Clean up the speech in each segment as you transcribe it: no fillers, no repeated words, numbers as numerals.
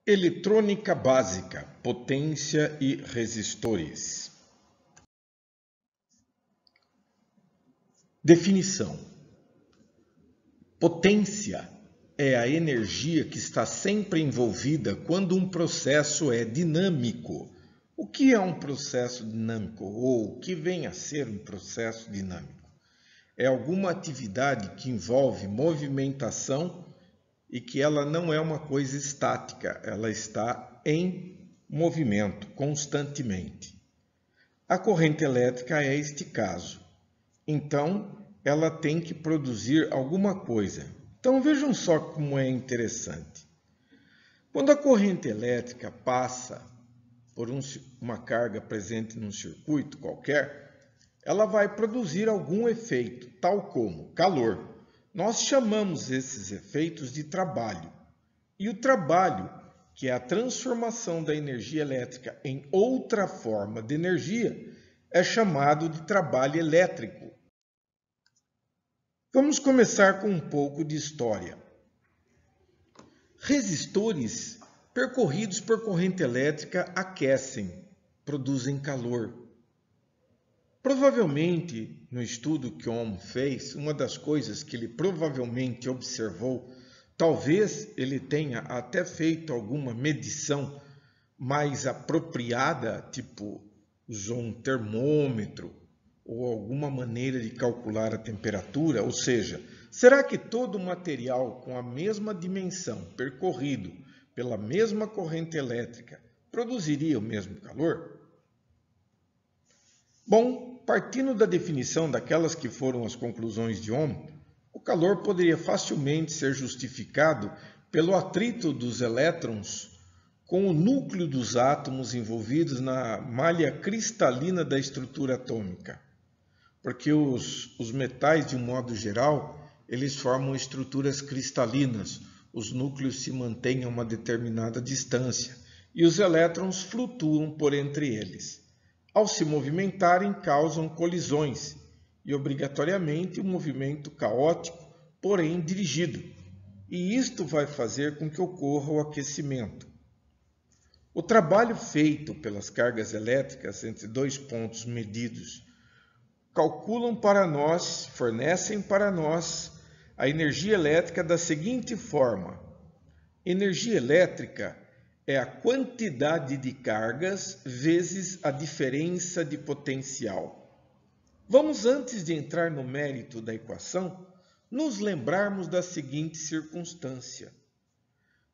Eletrônica básica, potência e resistores. Definição: potência é a energia que está sempre envolvida quando um processo é dinâmico. O que é um processo dinâmico ou o que vem a ser um processo dinâmico? É alguma atividade que envolve movimentação e que ela não é uma coisa estática, ela está em movimento constantemente. A corrente elétrica é este caso. Então, ela tem que produzir alguma coisa. Então, vejam só como é interessante. Quando a corrente elétrica passa por uma carga presente num circuito qualquer, ela vai produzir algum efeito, tal como calor. Nós chamamos esses efeitos de trabalho. E o trabalho, que é a transformação da energia elétrica em outra forma de energia, é chamado de trabalho elétrico. Vamos começar com um pouco de história. Resistores percorridos por corrente elétrica aquecem, produzem calor. Provavelmente, no estudo que Ohm fez, uma das coisas que ele provavelmente observou, talvez ele tenha até feito alguma medição mais apropriada, tipo usou um termômetro ou alguma maneira de calcular a temperatura, ou seja, será que todo material com a mesma dimensão percorrido pela mesma corrente elétrica produziria o mesmo calor? Bom, partindo da definição daquelas que foram as conclusões de Ohm, o calor poderia facilmente ser justificado pelo atrito dos elétrons com o núcleo dos átomos envolvidos na malha cristalina da estrutura atômica. Porque os metais, de um modo geral, eles formam estruturas cristalinas, os núcleos se mantêm a uma determinada distância e os elétrons flutuam por entre eles. Ao se movimentarem, causam colisões e, obrigatoriamente, um movimento caótico, porém dirigido. E isto vai fazer com que ocorra o aquecimento. O trabalho feito pelas cargas elétricas entre dois pontos medidos calculam para nós, fornecem para nós a energia elétrica da seguinte forma: energia elétrica é a quantidade de cargas vezes a diferença de potencial. Vamos, antes de entrar no mérito da equação, nos lembrarmos da seguinte circunstância.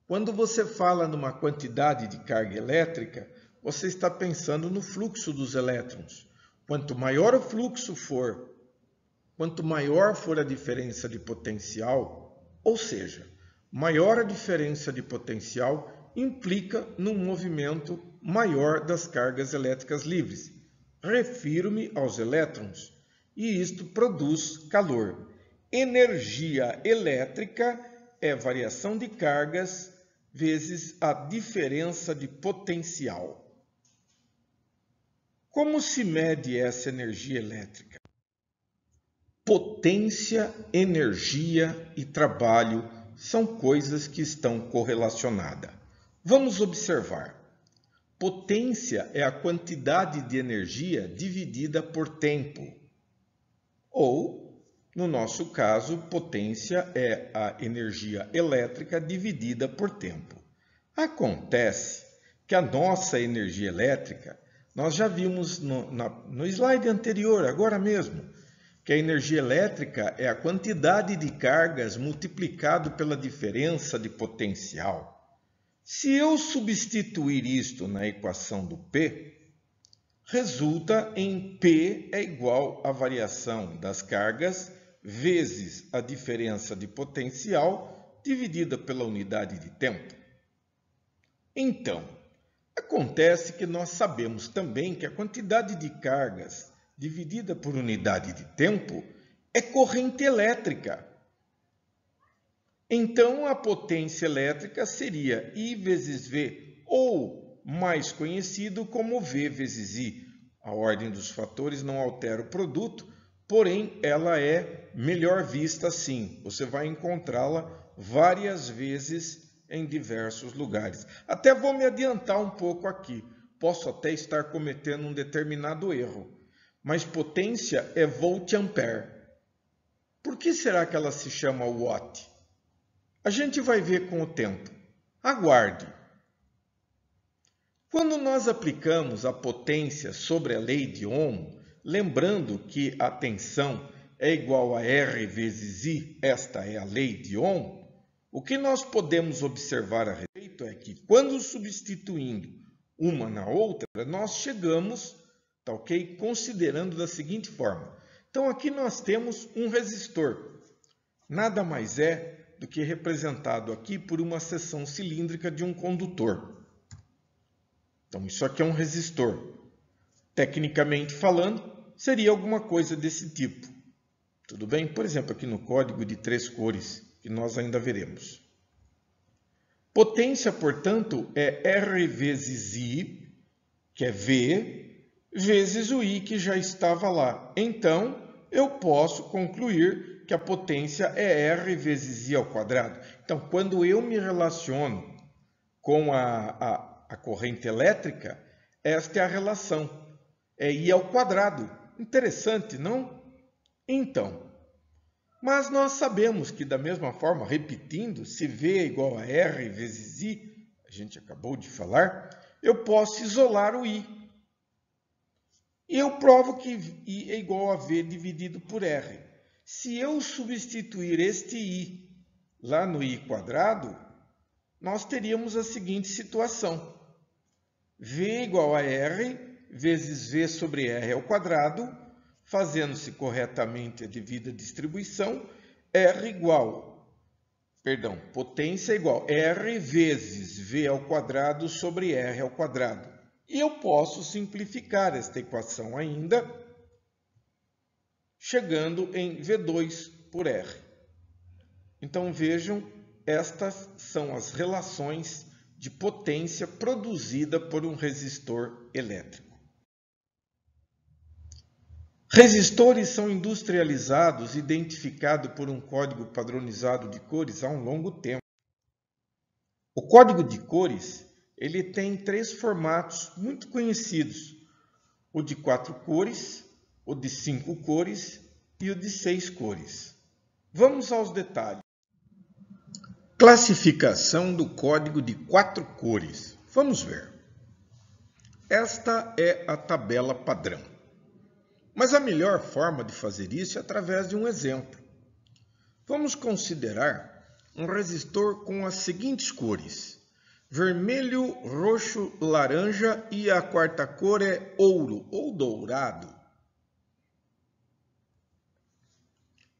Quando você fala numa quantidade de carga elétrica, você está pensando no fluxo dos elétrons. Quanto maior o fluxo for, quanto maior for a diferença de potencial, ou seja, maior a diferença de potencial implica num movimento maior das cargas elétricas livres. Refiro-me aos elétrons, e isto produz calor. Energia elétrica é variação de cargas vezes a diferença de potencial. Como se mede essa energia elétrica? Potência, energia e trabalho são coisas que estão correlacionadas. Vamos observar. Potência é a quantidade de energia dividida por tempo. Ou, no nosso caso, potência é a energia elétrica dividida por tempo. Acontece que a nossa energia elétrica, nós já vimos no slide anterior, agora mesmo, que a energia elétrica é a quantidade de cargas multiplicado pela diferença de potencial. Se eu substituir isto na equação do P, resulta em P é igual à variação das cargas vezes a diferença de potencial dividida pela unidade de tempo. Então, acontece que nós sabemos também que a quantidade de cargas dividida por unidade de tempo é corrente elétrica. Então, a potência elétrica seria I vezes V, ou mais conhecido como V vezes I. A ordem dos fatores não altera o produto, porém ela é melhor vista assim. Você vai encontrá-la várias vezes em diversos lugares. Até vou me adiantar um pouco aqui. Posso até estar cometendo um determinado erro, mas potência é volt-ampere. Por que será que ela se chama watt? A gente vai ver com o tempo. Aguarde. Quando nós aplicamos a potência sobre a lei de Ohm, lembrando que a tensão é igual a R vezes I, esta é a lei de Ohm, o que nós podemos observar a respeito é que quando substituindo uma na outra, nós chegamos, tá ok? Considerando da seguinte forma. Então aqui nós temos um resistor. Nada mais é do que representado aqui por uma seção cilíndrica de um condutor. Então isso aqui é um resistor. Tecnicamente falando, seria alguma coisa desse tipo. Tudo bem? Por exemplo, aqui no código de 3 cores, que nós ainda veremos. Potência, portanto, é R vezes I, que é V, vezes o I que já estava lá. Então, eu posso concluir que a potência é R vezes I ao quadrado. Então, quando eu me relaciono com a corrente elétrica, esta é a relação. É I ao quadrado. Interessante, não? Então, mas nós sabemos que da mesma forma, repetindo, se V é igual a R vezes I, a gente acabou de falar, eu posso isolar o I. E eu provo que I é igual a V dividido por R. Se eu substituir este I lá no I quadrado, nós teríamos a seguinte situação. V igual a R vezes V sobre R ao quadrado, fazendo-se corretamente a devida distribuição, potência igual R vezes V ao quadrado sobre R ao quadrado. E eu posso simplificar esta equação ainda, chegando em V2 por R. Então vejam, estas são as relações de potência produzida por um resistor elétrico. Resistores são industrializados e identificados por um código padronizado de cores há um longo tempo. O código de cores ele tem 3 formatos muito conhecidos: o de 4 cores, o de 5 cores e o de 6 cores. Vamos aos detalhes. Classificação do código de 4 cores. Vamos ver. Esta é a tabela padrão. Mas a melhor forma de fazer isso é através de um exemplo. Vamos considerar um resistor com as seguintes cores: vermelho, roxo, laranja e a quarta cor é ouro ou dourado.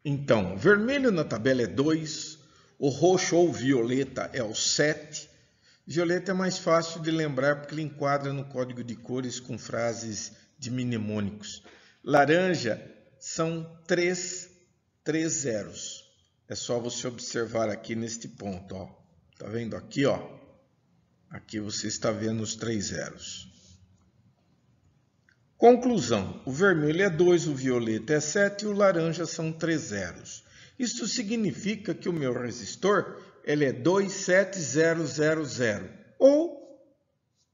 Então, vermelho na tabela é 2, o roxo ou violeta é o 7. Violeta é mais fácil de lembrar porque ele enquadra no código de cores com frases de mnemônicos. Laranja são 3 zeros. É só você observar aqui neste ponto, ó. Tá vendo aqui, ó? Aqui você está vendo os 3 zeros. Conclusão: o vermelho é 2, o violeta é 7 e o laranja são 3 zeros. Isso significa que o meu resistor ele é 27000 ou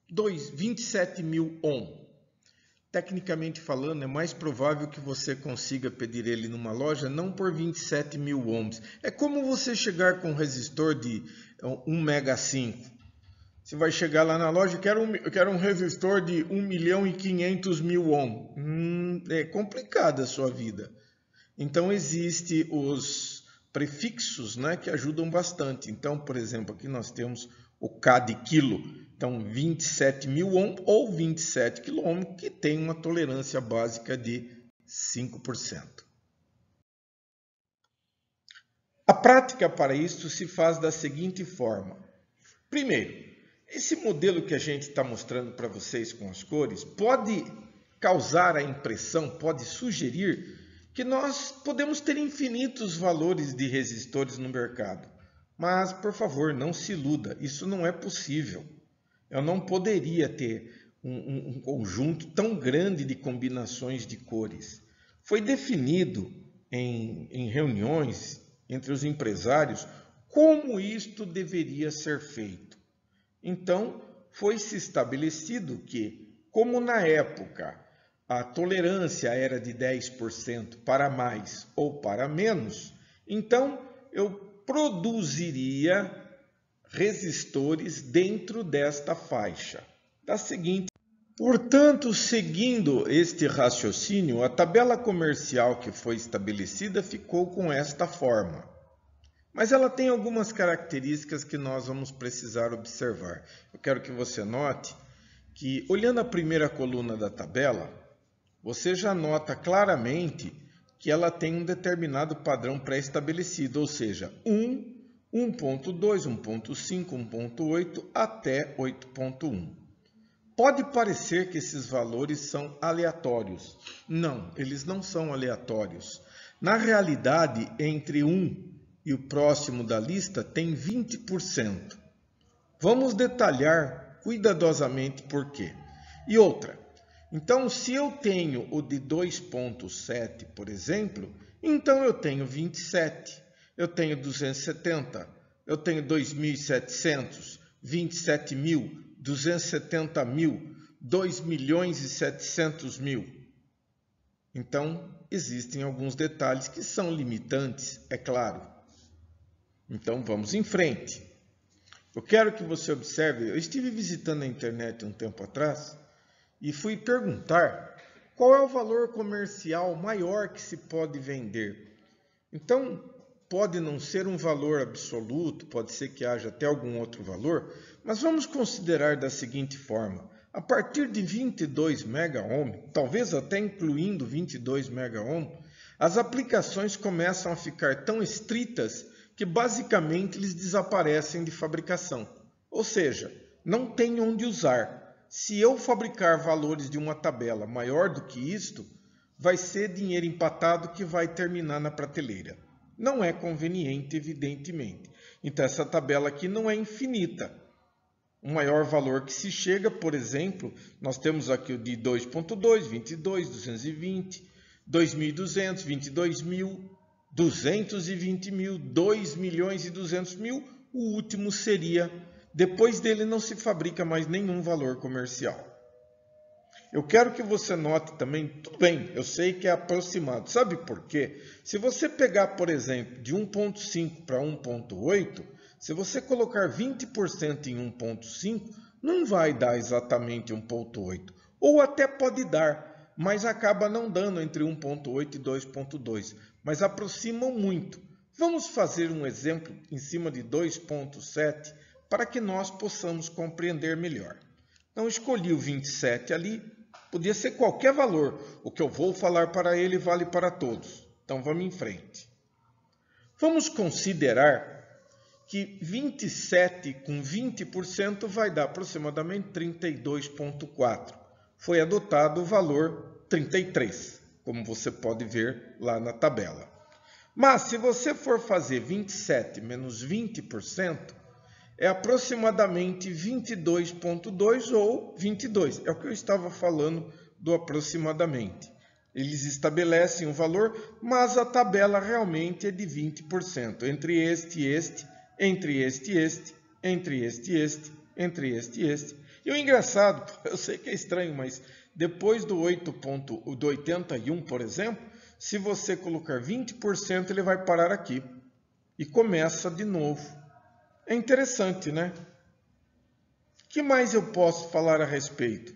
27.000 ohm. Tecnicamente falando, é mais provável que você consiga pedir ele numa loja não por 27.000 ohms. É como você chegar com um resistor de 1 mega 5. Você vai chegar lá na loja, eu quero um resistor de 1.500.000 ohms. É complicada a sua vida. Então, existem os prefixos, né, que ajudam bastante. Então, por exemplo, aqui nós temos o K de quilo. Então, 27.000 ohm ou 27 kΩ, que tem uma tolerância básica de 5%. A prática para isso se faz da seguinte forma. Primeiro, esse modelo que a gente está mostrando para vocês com as cores pode causar a impressão, pode sugerir que nós podemos ter infinitos valores de resistores no mercado. Mas, por favor, não se iluda, isso não é possível. Eu não poderia ter um conjunto tão grande de combinações de cores. Foi definido em reuniões entre os empresários como isto deveria ser feito. Então, foi-se estabelecido que, como na época a tolerância era de 10% para mais ou para menos, então eu produziria resistores dentro desta faixa. Da seguinte, portanto, seguindo este raciocínio, a tabela comercial que foi estabelecida ficou com esta forma. Mas ela tem algumas características que nós vamos precisar observar. Eu quero que você note que, olhando a primeira coluna da tabela, você já nota claramente que ela tem um determinado padrão pré-estabelecido, ou seja, 1, 1.2, 1.5, 1.8 até 8.1. Pode parecer que esses valores são aleatórios. Não, eles não são aleatórios. Na realidade, entre 1 e o próximo da lista tem 20%. Vamos detalhar cuidadosamente por quê. E outra, então se eu tenho o de 2.7, por exemplo, então eu tenho 27, eu tenho 270, eu tenho 2.700, 27.000, 270.000, 2.700.000. Então, existem alguns detalhes que são limitantes, é claro. Então, vamos em frente. Eu quero que você observe, eu estive visitando a internet um tempo atrás e fui perguntar qual é o valor comercial maior que se pode vender. Então, pode não ser um valor absoluto, pode ser que haja até algum outro valor, mas vamos considerar da seguinte forma. A partir de 22 megaohm, talvez até incluindo 22 megaohm, as aplicações começam a ficar tão estritas que basicamente eles desaparecem de fabricação. Ou seja, não tem onde usar. Se eu fabricar valores de uma tabela maior do que isto, vai ser dinheiro empatado que vai terminar na prateleira. Não é conveniente, evidentemente. Então, essa tabela aqui não é infinita. O maior valor que se chega, por exemplo, nós temos aqui o de 2.2, 22, 220, 2.200, 22.000, 220.000, 2.200.000, o último seria, depois dele não se fabrica mais nenhum valor comercial. Eu quero que você note também, tudo bem, eu sei que é aproximado, sabe por quê? Se você pegar, por exemplo, de 1.5 para 1.8, se você colocar 20% em 1.5, não vai dar exatamente 1.8, ou até pode dar, mas acaba não dando entre 1.8 e 2.2, mas aproximam muito. Vamos fazer um exemplo em cima de 2.7 para que nós possamos compreender melhor. Então, escolhi o 27 ali, podia ser qualquer valor. O que eu vou falar para ele vale para todos. Então, vamos em frente. Vamos considerar que 27 com 20% vai dar aproximadamente 32,4. Foi adotado o valor 33, como você pode ver lá na tabela. Mas se você for fazer 27 menos 20%, é aproximadamente 22,2 ou 22. É o que eu estava falando do aproximadamente. Eles estabelecem um valor, mas a tabela realmente é de 20%. Entre este e este, entre este e este, entre este e este, entre este e este. E o engraçado, eu sei que é estranho, mas depois do 81, por exemplo, se você colocar 20%, ele vai parar aqui. E começa de novo. É interessante, né? O que mais eu posso falar a respeito?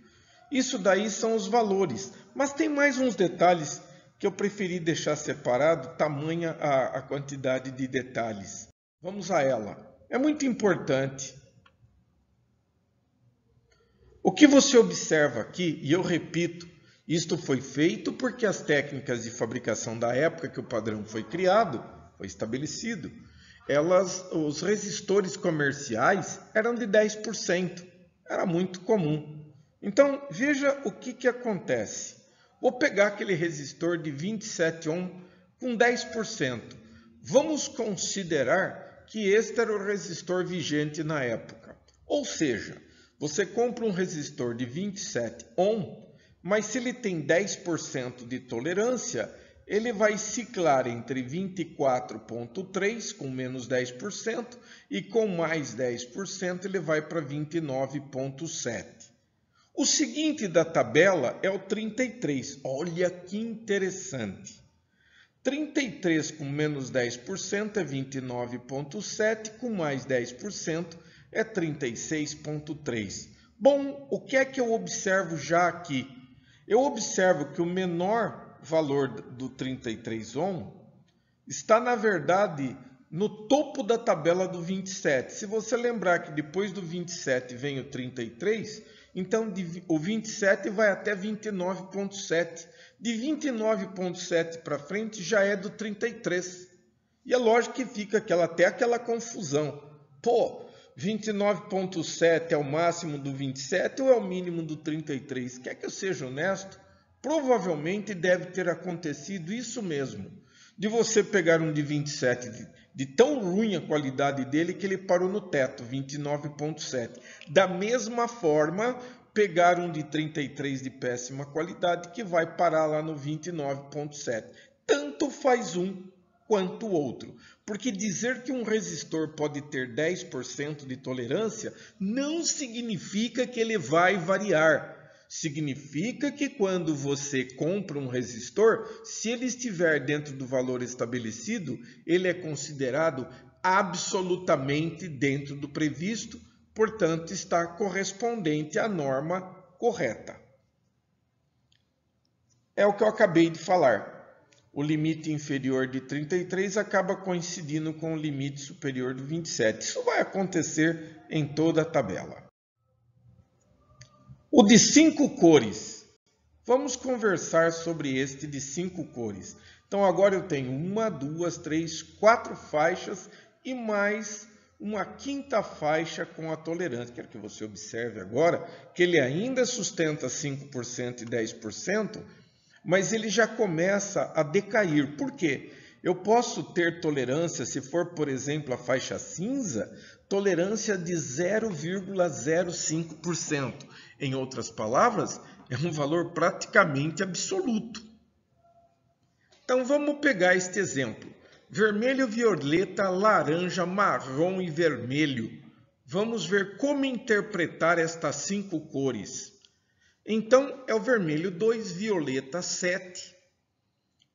Isso daí são os valores, mas tem mais uns detalhes que eu preferi deixar separado, tamanha a quantidade de detalhes. Vamos a ela. É muito importante. O que você observa aqui, e eu repito, isto foi feito porque as técnicas de fabricação da época que o padrão foi criado, foi estabelecido, os resistores comerciais eram de 10%, era muito comum. Então, veja o que acontece. Vou pegar aquele resistor de 27 ohm com 10%. Vamos considerar que este era o resistor vigente na época. Ou seja, você compra um resistor de 27 ohm, mas se ele tem 10% de tolerância, ele vai ciclar entre 24,3 com menos 10% e com mais 10% ele vai para 29,7. O seguinte da tabela é o 33. Olha que interessante. 33 com menos 10% é 29,7, com mais 10% é 36,3. Bom, o que é que eu observo já aqui? Eu observo que o menor valor do 33 ohm está, na verdade, no topo da tabela do 27. Se você lembrar que depois do 27 vem o 33, então o 27 vai até 29,7. De 29,7 para frente já é do 33. E é lógico que fica até aquela confusão. Pô, 29,7 é o máximo do 27 ou é o mínimo do 33? Quer que eu seja honesto? Provavelmente deve ter acontecido isso mesmo, de você pegar um de 27, de tão ruim a qualidade dele que ele parou no teto, 29,7. Da mesma forma, pegar um de 33 de péssima qualidade que vai parar lá no 29,7. Tanto faz um quanto o outro, porque dizer que um resistor pode ter 10% de tolerância não significa que ele vai variar. Significa que quando você compra um resistor, se ele estiver dentro do valor estabelecido, ele é considerado absolutamente dentro do previsto, portanto, está correspondente à norma correta. É o que eu acabei de falar. O limite inferior de 33 acaba coincidindo com o limite superior do 27. Isso vai acontecer em toda a tabela. O de 5 cores. Vamos conversar sobre este de 5 cores. Então agora eu tenho 1, 2, 3, 4 faixas e mais uma quinta faixa com a tolerância. Quero que você observe agora que ele ainda sustenta 5% e 10%, mas ele já começa a decair. Por quê? Eu posso ter tolerância, se for, por exemplo, a faixa cinza, tolerância de 0,05%. Em outras palavras, é um valor praticamente absoluto. Então vamos pegar este exemplo. Vermelho, violeta, laranja, marrom e vermelho. Vamos ver como interpretar estas 5 cores. Então é o vermelho 2, violeta 7.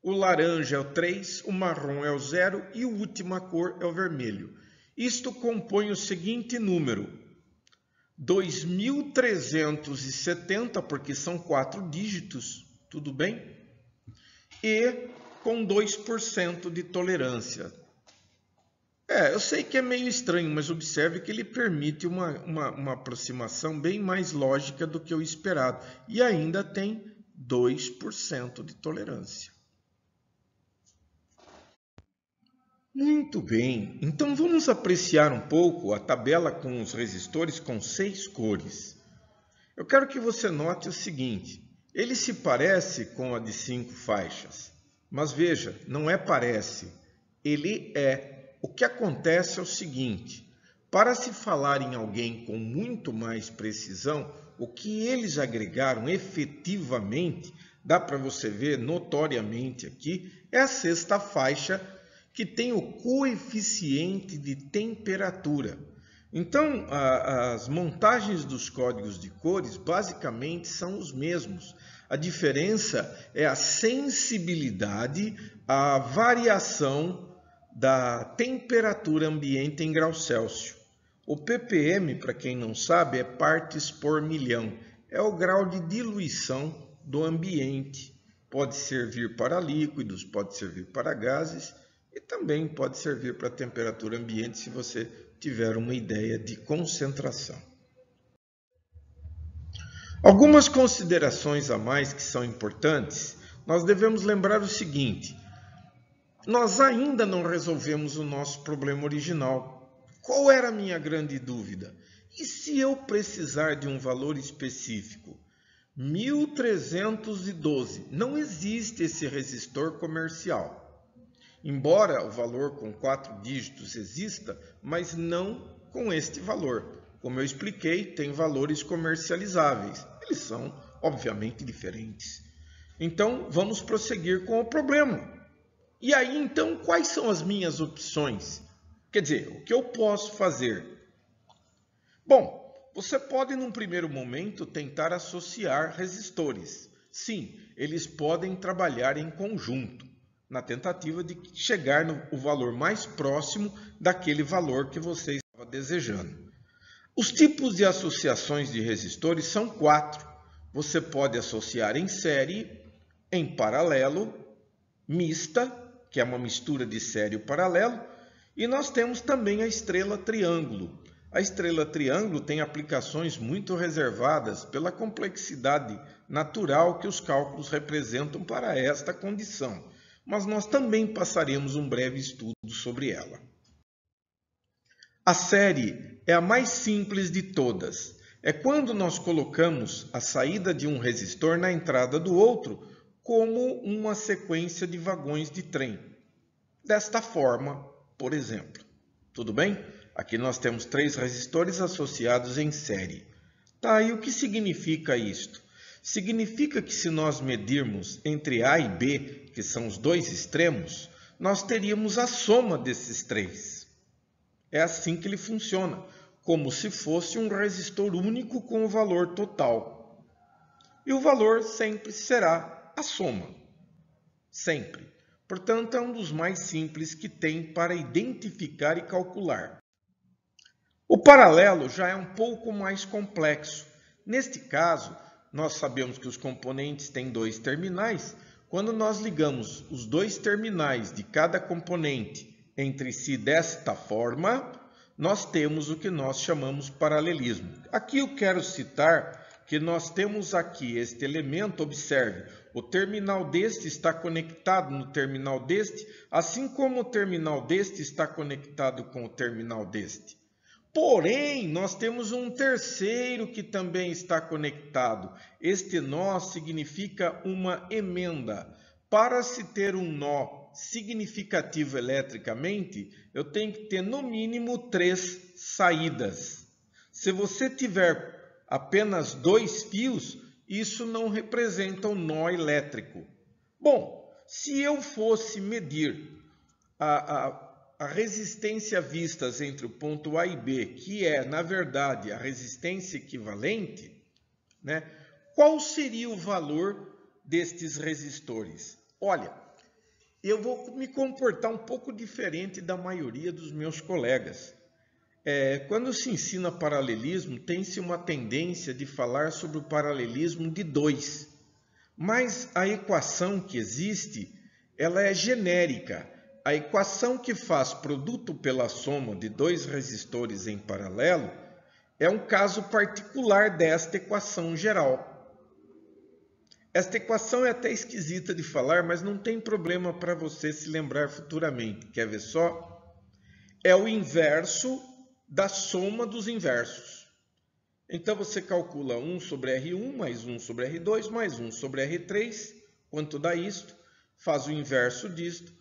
O laranja é o 3, o marrom é o 0 e a última cor é o vermelho. Isto compõe o seguinte número: 2.370, porque são 4 dígitos, tudo bem? E com 2% de tolerância. Eu sei que é meio estranho, mas observe que ele permite uma aproximação bem mais lógica do que o esperado. E ainda tem 2% de tolerância. Muito bem, então vamos apreciar um pouco a tabela com os resistores com 6 cores. Eu quero que você note o seguinte: ele se parece com a de 5 faixas, mas veja, não é parece, ele é. O que acontece é o seguinte: para se falar em alguém com muito mais precisão, o que eles agregaram efetivamente, dá para você ver notoriamente aqui, é a sexta faixa, que tem o coeficiente de temperatura. Então, as montagens dos códigos de cores basicamente são os mesmos. A diferença é a sensibilidade à variação da temperatura ambiente em graus Celsius. O ppm, para quem não sabe, é partes por milhão. É o grau de diluição do ambiente. Pode servir para líquidos, pode servir para gases e também pode servir para a temperatura ambiente se você tiver uma ideia de concentração. Algumas considerações a mais que são importantes. Nós devemos lembrar o seguinte: nós ainda não resolvemos o nosso problema original. Qual era a minha grande dúvida? E se eu precisar de um valor específico? 1312. Não existe esse resistor comercial. Embora o valor com 4 dígitos exista, mas não com este valor. Como eu expliquei, tem valores comercializáveis. Eles são, obviamente, diferentes. Então, vamos prosseguir com o problema. E aí, então, quais são as minhas opções? Quer dizer, o que eu posso fazer? Bom, você pode, num primeiro momento, tentar associar resistores. Sim, eles podem trabalhar em conjunto, na tentativa de chegar no valor mais próximo daquele valor que você estava desejando. Os tipos de associações de resistores são 4. Você pode associar em série, em paralelo, mista, que é uma mistura de série e paralelo, e nós temos também a estrela triângulo. A estrela triângulo tem aplicações muito reservadas pela complexidade natural que os cálculos representam para esta condição, mas nós também passaremos um breve estudo sobre ela. A série é a mais simples de todas. É quando nós colocamos a saída de um resistor na entrada do outro, como uma sequência de vagões de trem. Desta forma, por exemplo. Tudo bem? Aqui nós temos 3 resistores associados em série. Tá, e o que significa isto? Significa que se nós medirmos entre A e B, que são os 2 extremos, nós teríamos a soma desses 3. É assim que ele funciona, como se fosse um resistor único com o valor total. E o valor sempre será a soma. Sempre. Portanto, é um dos mais simples que tem para identificar e calcular. O paralelo já é um pouco mais complexo. Neste caso, nós sabemos que os componentes têm 2 terminais. Quando nós ligamos os 2 terminais de cada componente entre si desta forma, nós temos o que nós chamamos paralelismo. Aqui eu quero citar que nós temos aqui este elemento, observe, o terminal deste está conectado no terminal deste, assim como o terminal deste está conectado com o terminal deste. Porém, nós temos um terceiro que também está conectado. Este nó significa uma emenda. Para se ter um nó significativo eletricamente, eu tenho que ter no mínimo 3 saídas. Se você tiver apenas 2 fios, isso não representa um nó elétrico. Bom, se eu fosse medir a resistência vistas entre o ponto A e B, que é, na verdade, a resistência equivalente, né? Qual seria o valor destes resistores? Olha, eu vou me comportar um pouco diferente da maioria dos meus colegas. Quando se ensina paralelismo, tem-se uma tendência de falar sobre o paralelismo de 2. Mas a equação que existe, ela é genérica. A equação que faz produto pela soma de 2 resistores em paralelo é um caso particular desta equação geral. Esta equação é até esquisita de falar, mas não tem problema para você se lembrar futuramente. Quer ver só? É o inverso da soma dos inversos. Então você calcula 1 sobre R1 mais 1 sobre R2 mais 1 sobre R3. Quanto dá isto? Faz o inverso disto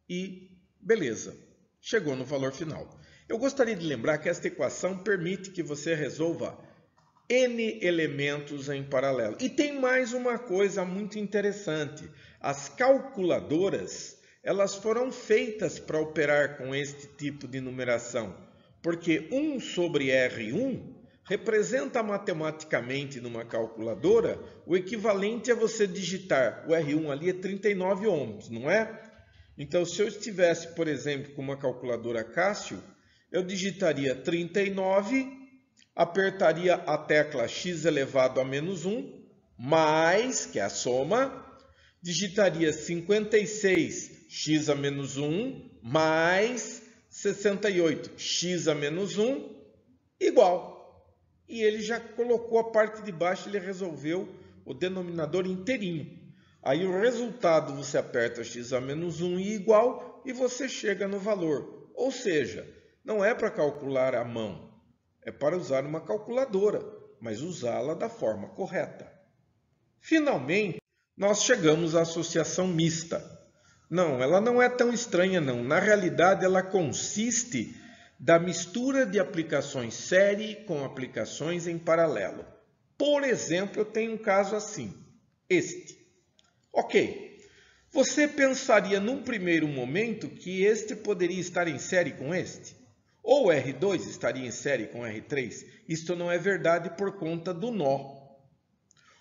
e beleza, chegou no valor final. Eu gostaria de lembrar que esta equação permite que você resolva N elementos em paralelo. E tem mais uma coisa muito interessante. As calculadoras, elas foram feitas para operar com este tipo de numeração, porque 1 sobre R1 representa matematicamente numa calculadora o equivalente a você digitar, o R1 ali é 39 ohms, não é? Então, se eu estivesse, por exemplo, com uma calculadora Casio, eu digitaria 39, apertaria a tecla x elevado a menos 1, mais, que é a soma, digitaria 56, x a menos 1, mais 68, x a menos 1, igual. E ele já colocou a parte de baixo, ele resolveu o denominador inteirinho. Aí o resultado você aperta x a menos 1 e igual e você chega no valor. Ou seja, não é para calcular à mão, é para usar uma calculadora, mas usá-la da forma correta. Finalmente, nós chegamos à associação mista. Não, ela não é tão estranha não. Na realidade, ela consiste da mistura de aplicações série com aplicações em paralelo. Por exemplo, eu tenho um caso assim, este. Ok, você pensaria num primeiro momento que este poderia estar em série com este? Ou R2 estaria em série com R3? Isto não é verdade por conta do nó.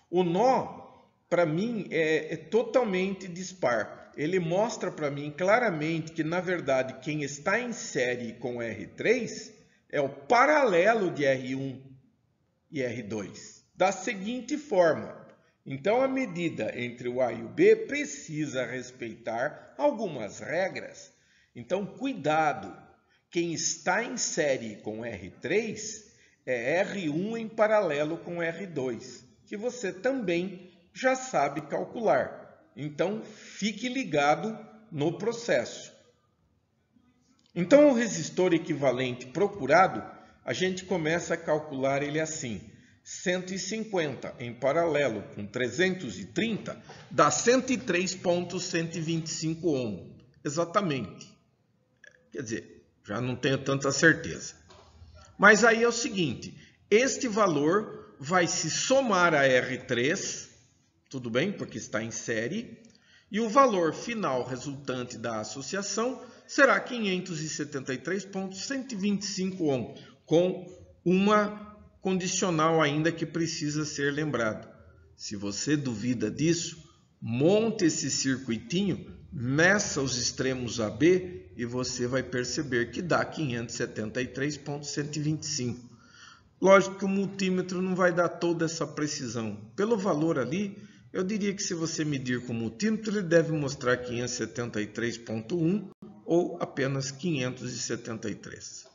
O nó, para mim, é totalmente dispar. Ele mostra para mim claramente que, na verdade, quem está em série com R3 é o paralelo de R1 e R2. Da seguinte forma, então a medida entre o A e o B precisa respeitar algumas regras. Então, cuidado, quem está em série com R3 é R1 em paralelo com R2, que você também já sabe calcular. Então, fique ligado no processo. Então, o resistor equivalente procurado, a gente começa a calcular ele assim. 150 em paralelo com 330 dá 103,125 ohm. Exatamente. Quer dizer, já não tenho tanta certeza. Mas aí é o seguinte, este valor vai se somar a R3, tudo bem, porque está em série, e o valor final resultante da associação será 573,125 ohm, com uma condicional ainda que precisa ser lembrado. Se você duvida disso, monte esse circuitinho, meça os extremos AB e você vai perceber que dá 573,125. Lógico que o multímetro não vai dar toda essa precisão. Pelo valor ali, eu diria que se você medir com o multímetro, ele deve mostrar 573,1 ou apenas 573.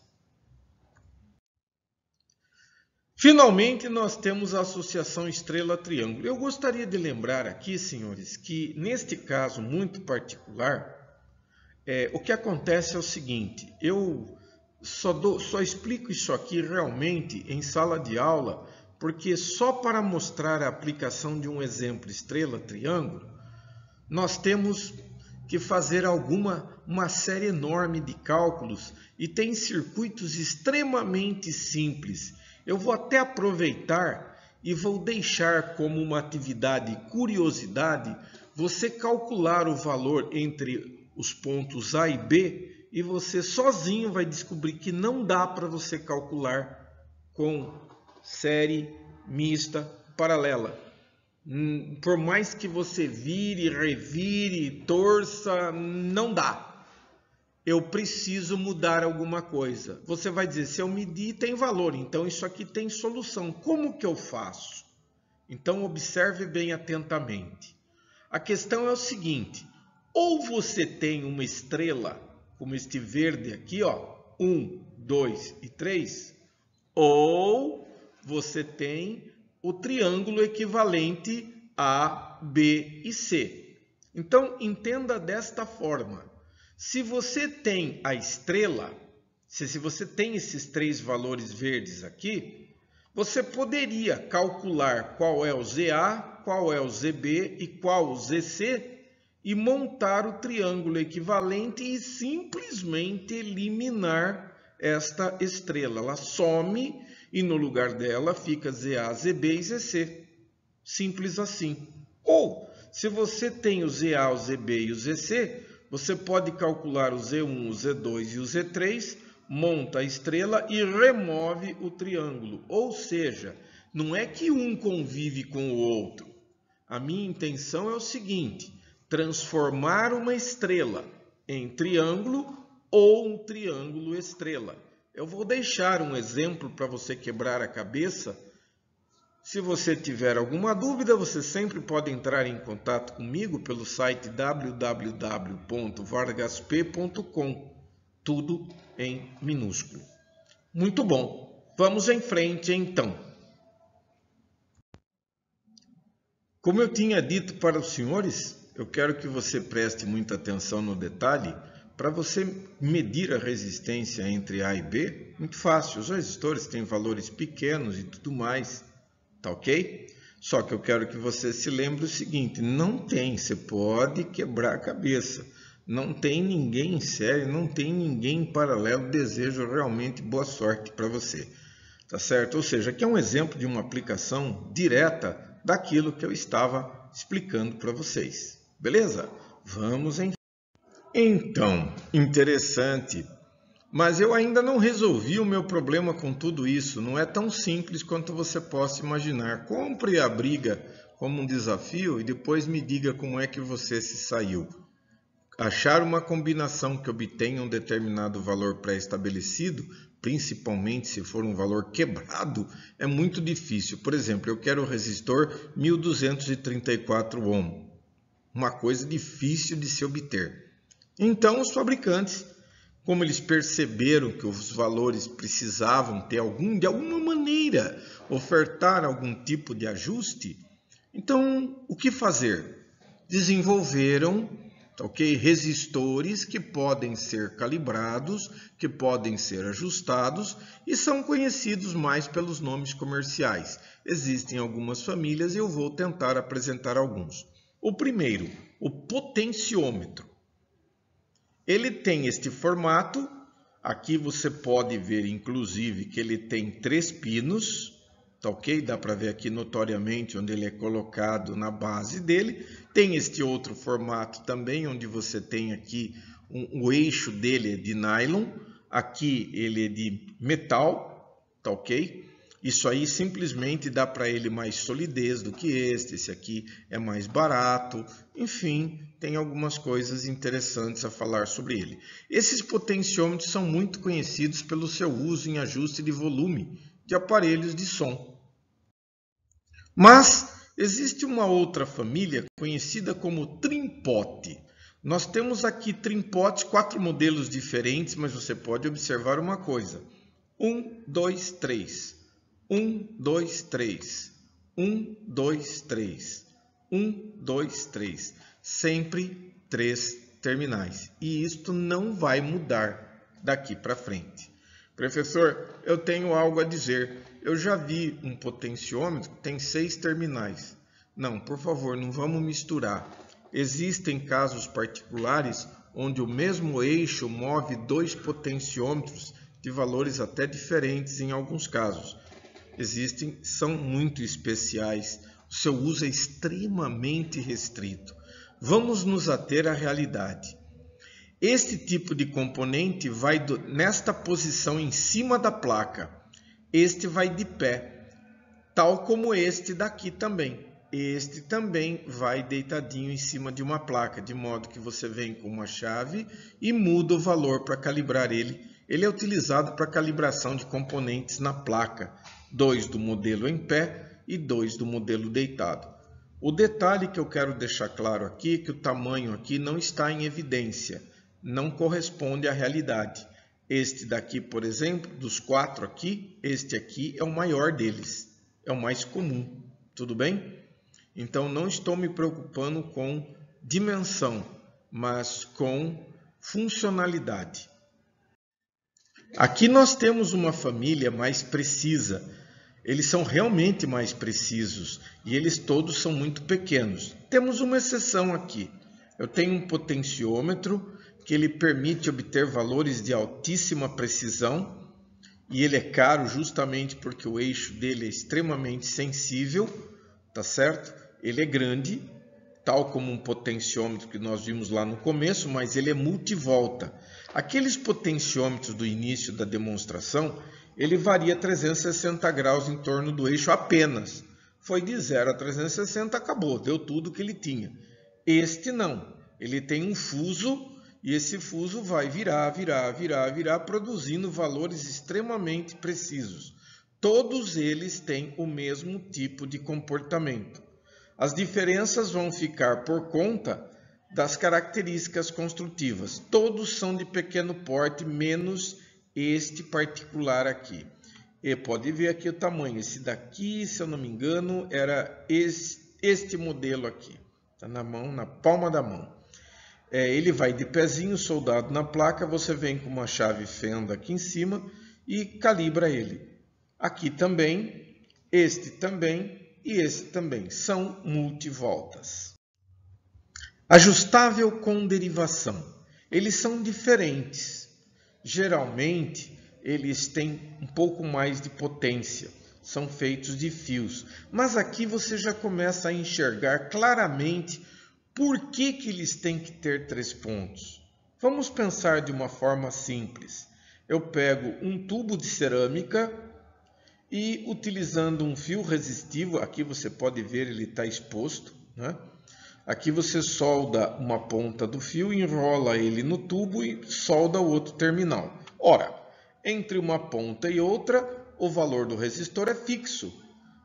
Finalmente, nós temos a associação estrela-triângulo. Eu gostaria de lembrar aqui, senhores, que neste caso muito particular, o que acontece é o seguinte, eu só explico isso aqui realmente em sala de aula, porque só para mostrar a aplicação de um exemplo estrela-triângulo, nós temos que fazer uma série enorme de cálculos e tem circuitos extremamente simples. Eu vou até aproveitar e vou deixar como uma atividade curiosidade você calcular o valor entre os pontos A e B e você sozinho vai descobrir que não dá para você calcular com série mista paralela. Por mais que você vire, revire, torça, não dá. Eu preciso mudar alguma coisa. Você vai dizer, se eu medir tem valor, então isso aqui tem solução. Como que eu faço? Então observe bem atentamente. A questão é o seguinte, ou você tem uma estrela, como este verde aqui, ó, 1, 2 e 3, ou você tem o triângulo equivalente A, B e C. Então, entenda desta forma. Se você tem a estrela, se você tem esses três valores verdes aqui, você poderia calcular qual é o ZA, qual é o ZB e qual o ZC e montar o triângulo equivalente e simplesmente eliminar esta estrela. Ela some e no lugar dela fica ZA, ZB e ZC. Simples assim. Ou, se você tem o ZA, o ZB e o ZC, você pode calcular o Z1, o Z2 e o Z3, monta a estrela e remove o triângulo. Ou seja, não é que um convive com o outro. A minha intenção é o seguinte, transformar uma estrela em triângulo ou um triângulo estrela. Eu vou deixar um exemplo para você quebrar a cabeça. Se você tiver alguma dúvida, você sempre pode entrar em contato comigo pelo site www.vargasp.com, tudo em minúsculo. Muito bom, vamos em frente então. Como eu tinha dito para os senhores, eu quero que você preste muita atenção no detalhe. Para você medir a resistência entre A e B, muito fácil, os resistores têm valores pequenos e tudo mais. Tá ok? Só que eu quero que você se lembre o seguinte, não tem, você pode quebrar a cabeça. Não tem ninguém em série, não tem ninguém em paralelo. Desejo realmente boa sorte para você. Tá certo? Ou seja, aqui é um exemplo de uma aplicação direta daquilo que eu estava explicando para vocês. Beleza? Vamos em... Então, interessante, mas eu ainda não resolvi o meu problema com tudo isso. Não é tão simples quanto você possa imaginar. Compre a briga como um desafio e depois me diga como é que você se saiu. Achar uma combinação que obtenha um determinado valor pré-estabelecido, principalmente se for um valor quebrado, é muito difícil. Por exemplo, eu quero o resistor 1234 ohm. Uma coisa difícil de se obter. Então, os fabricantes, como eles perceberam que os valores precisavam ter de alguma maneira, ofertar algum tipo de ajuste, então, o que fazer? Desenvolveram resistores que podem ser calibrados, que podem ser ajustados e são conhecidos mais pelos nomes comerciais. Existem algumas famílias e eu vou tentar apresentar alguns. O primeiro, o potenciômetro. Ele tem este formato. Aqui você pode ver, inclusive, que ele tem 3 pinos. Tá ok? Dá para ver aqui notoriamente onde ele é colocado na base dele. Tem este outro formato também, onde você tem aqui o eixo dele é de nylon. Aqui ele é de metal, tá ok? Isso aí simplesmente dá para ele mais solidez do que este. Esse aqui é mais barato. Enfim, tem algumas coisas interessantes a falar sobre ele. Esses potenciômetros são muito conhecidos pelo seu uso em ajuste de volume de aparelhos de som. Mas existe uma outra família conhecida como trimpote. Nós temos aqui trimpotes, 4 modelos diferentes, mas você pode observar uma coisa. 1, 2, 3. 1, 2, 3. 1, 2, 3. 1, 2, 3. Sempre 3 terminais. E isto não vai mudar daqui para frente. Professor, eu tenho algo a dizer. Eu já vi um potenciômetro que tem 6 terminais. Não, por favor, não vamos misturar. Existem casos particulares onde o mesmo eixo move 2 potenciômetros de valores até diferentes em alguns casos. São muito especiais. O seu uso é extremamente restrito. Vamos nos ater à realidade. Este tipo de componente vai nesta posição em cima da placa. Este vai de pé, tal como este daqui também. Este também vai deitadinho em cima de uma placa, de modo que você vem com uma chave e muda o valor para calibrar ele. Ele é utilizado para calibração de componentes na placa, 2 do modelo em pé e 2 do modelo deitado. O detalhe que eu quero deixar claro aqui é que o tamanho aqui não está em evidência. Não corresponde à realidade. Este daqui, por exemplo, dos 4 aqui, este aqui é o maior deles, é o mais comum, tudo bem? Então não estou me preocupando com dimensão, mas com funcionalidade. Aqui nós temos uma família mais precisa. Eles são realmente mais precisos e eles todos são muito pequenos. Temos uma exceção aqui. Eu tenho um potenciômetro que ele permite obter valores de altíssima precisão e ele é caro justamente porque o eixo dele é extremamente sensível, tá certo? Ele é grande, tal como um potenciômetro que nós vimos lá no começo, mas ele é multivolta. Aqueles potenciômetros do início da demonstração, ele varia 360 graus em torno do eixo apenas. Foi de 0 a 360, acabou, deu tudo que ele tinha. Este não, ele tem um fuso e esse fuso vai virar, produzindo valores extremamente precisos. Todos eles têm o mesmo tipo de comportamento. As diferenças vão ficar por conta das características construtivas. Todos são de pequeno porte, menos este particular aqui. E pode ver aqui o tamanho. Esse daqui, se eu não me engano, era este modelo aqui. Está na mão, na palma da mão. Ele vai de pezinho soldado na placa, você vem com uma chave fenda aqui em cima e calibra ele. Aqui também, este também e este também, são multivoltas. Ajustável com derivação. Eles são diferentes. Geralmente, eles têm um pouco mais de potência. são feitos de fios. Mas aqui você já começa a enxergar claramente por que eles têm que ter 3 pontos. Vamos pensar de uma forma simples. Eu pego um tubo de cerâmica e, utilizando um fio resistivo, aqui você pode ver, ele está exposto, né? Aqui você solda uma ponta do fio, enrola ele no tubo e solda o outro terminal. Ora, entre uma ponta e outra, o valor do resistor é fixo,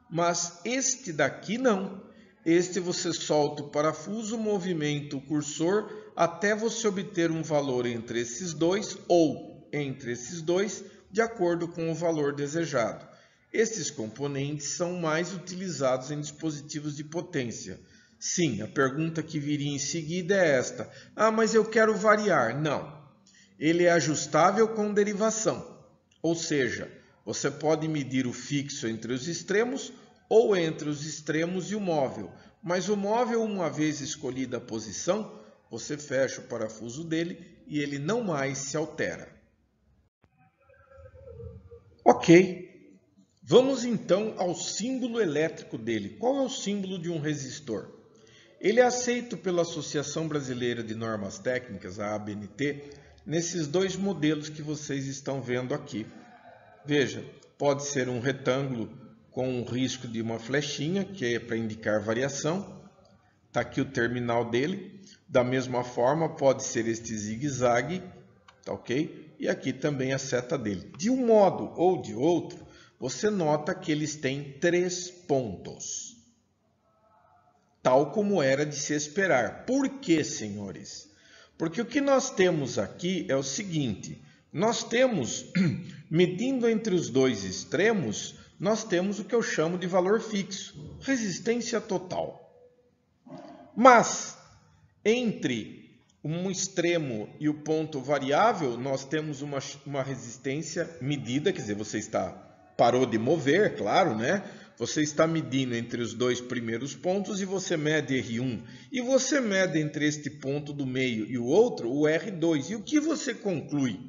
mas este daqui não. Este você solta o parafuso, movimenta o cursor até você obter um valor entre esses dois ou entre esses dois, de acordo com o valor desejado. Estes componentes são mais utilizados em dispositivos de potência. Sim, a pergunta que viria em seguida é esta. Ah, mas eu quero variar. Não. Ele é ajustável com derivação. Ou seja, você pode medir o fixo entre os extremos ou entre os extremos e o móvel. Mas o móvel, uma vez escolhida a posição, você fecha o parafuso dele e ele não mais se altera. Ok. Vamos então ao símbolo elétrico dele. Qual é o símbolo de um resistor? Ele é aceito pela Associação Brasileira de Normas Técnicas, a ABNT, nesses 2 modelos que vocês estão vendo aqui. Veja, pode ser um retângulo com um risco de uma flechinha, que é para indicar variação. Está aqui o terminal dele. Da mesma forma, pode ser este zigue-zague, tá ok? E aqui também a seta dele. De um modo ou de outro, você nota que eles têm 3 pontos. Tal como era de se esperar. Por quê, senhores? Porque o que nós temos aqui é o seguinte, nós temos, medindo entre os 2 extremos, nós temos o que eu chamo de valor fixo, resistência total. Mas, entre um extremo e o ponto variável, nós temos uma resistência medida, quer dizer, você parou de mover, claro, né? Você está medindo entre os 2 primeiros pontos e você mede R1. E você mede entre este ponto do meio e o outro, o R2. E o que você conclui?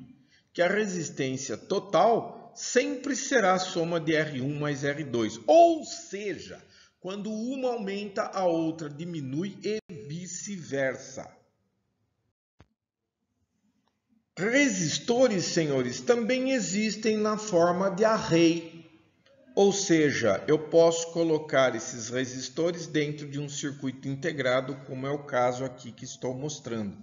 Que a resistência total sempre será a soma de R1 mais R2. Ou seja, quando uma aumenta, a outra diminui e vice-versa. Resistores, senhores, também existem na forma de array. Ou seja, eu posso colocar esses resistores dentro de um circuito integrado, como é o caso aqui que estou mostrando.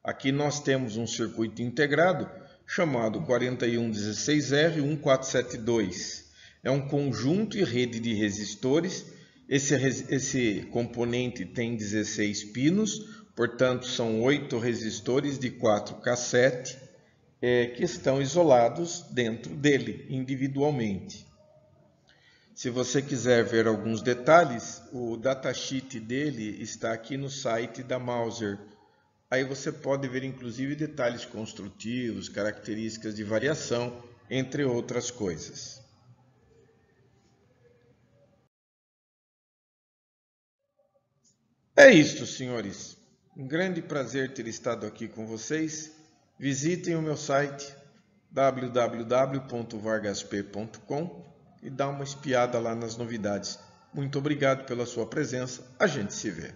Aqui nós temos um circuito integrado chamado 4116R1472. É um conjunto e rede de resistores. Esse componente tem 16 pinos, portanto são 8 resistores de 4K7 que estão isolados dentro dele, individualmente. Se você quiser ver alguns detalhes, o datasheet dele está aqui no site da Mouser. Aí você pode ver inclusive detalhes construtivos, características de variação, entre outras coisas. É isto, senhores. Um grande prazer ter estado aqui com vocês. Visitem o meu site www.vargasp.com e dá uma espiada lá nas novidades. Muito obrigado pela sua presença. A gente se vê.